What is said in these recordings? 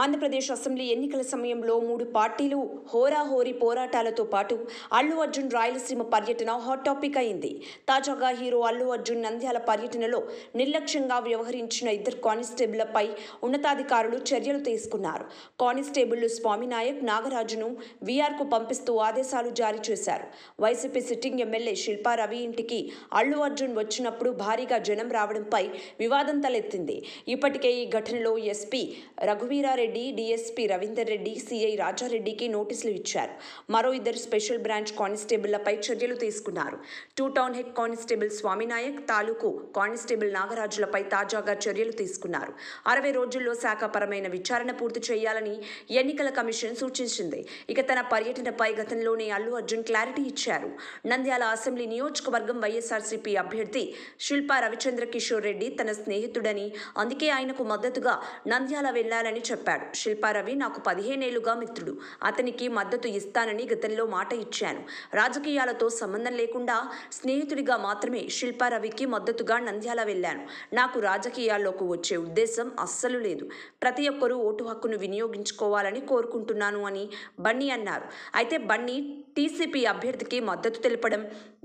Andhra Pradesh assembly ఎన్నికల సమయంలో 3 పార్టీలు హోరాహోరీ పోరాటాలతో పాటు అల్లు అర్జున్ రాయలసీమ పర్యటన హాట్ టాపిక్ అయింది. తాజాగా హీరో అల్లు అర్జున్ నంద్యాల పర్యటనలో నిర్లక్ష్యంగా వ్యవహరించిన 2 కానిస్టేబుళ్లపై ఉన్నతాధికారులు చర్యలు తీసుకున్నారు. కానిస్టేబుళ్లు స్వామినాయక్, నాగరాజును వీఆర్కు పంపిస్తూ ఆదేశాలు జారీ చేశారు. YCP sitting MLA Shilpa Ravi ఇంటికి అల్లు అర్జున్ వచ్చినప్పుడు భారీగా జనం రావడంపై వివాదం తలెత్తింది. ఇప్పటికే ఈ ఘటనలో SP Raghuveera Reddy, DSP Ravinder Reddy, CI రాజారెడ్డికి నోటీసులు ఇచ్చారు. మరో 2 స్పెషల్ బ్రాంచ్ కానిస్టేబుళ్లపై చర్యలు తీసుకున్నారు. 2 టౌన్ హెడ్ కానిస్టేబుల్ స్వామినాయక్, తాలూకు కానిస్టేబుల్ నాగరాజులపై తాజాగా చర్యలు తీసుకున్నారు. 60 రోజుల్లో శాఖాపరమైన విచారణ పూర్తి చేయాలని ఎన్నికల కమిషన్ సూచించింది. ఇక తన పర్యటనపై గతంలోనే అల్లు అర్జున్ క్లారిటీ ఇచ్చారు. నంద్యాల అసెంబ్లీ నియోజకవర్గం వైఎస్ఆర్సీపీ అభ్యర్థి శిల్పా రవిచంద్ర కిషోర్ రెడ్డి తన స్నేహితుడని, అందుకే ఆయనకు మద్దతుగా నంద్యాల వెళ్లాలని చెప్పాడు. శిల్పా రవి నాకు 15 ఏళ్లుగా మిత్రుడు. అతనికి మద్దతు ఇస్తానని గతంలో మాట ఇచ్చాను. రాజకీయాలతో సంబంధం లేకుండా స్నేహితుడిగా మాత్రమే శిల్పా రవికి మద్దతుగా నంద్యాల వెళ్లాను. నాకు రాజకీయాల్లోకి వచ్చే ఉద్దేశం అస్సలు లేదు. ప్రతి ఒక్కరూ ఓటు హక్కును వినియోగించుకోవాలని కోరుకుంటున్నాను అని బన్నీ అన్నారు. అయితే బన్నీ టీసీపీ అభ్యర్థికి మద్దతు తెలపడం,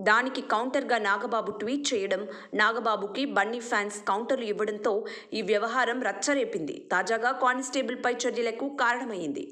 దానికి కౌంటర్గా నాగబాబు ట్వీట్ చేయడం, నాగబాబుకి బన్నీ ఫ్యాన్స్ కౌంటర్లు ఇవ్వడంతో ఈ వ్యవహారం రచ్చరేపింది. తాజాగా కానిస్టేబుల్పై చర్యలకు కారణమైంది.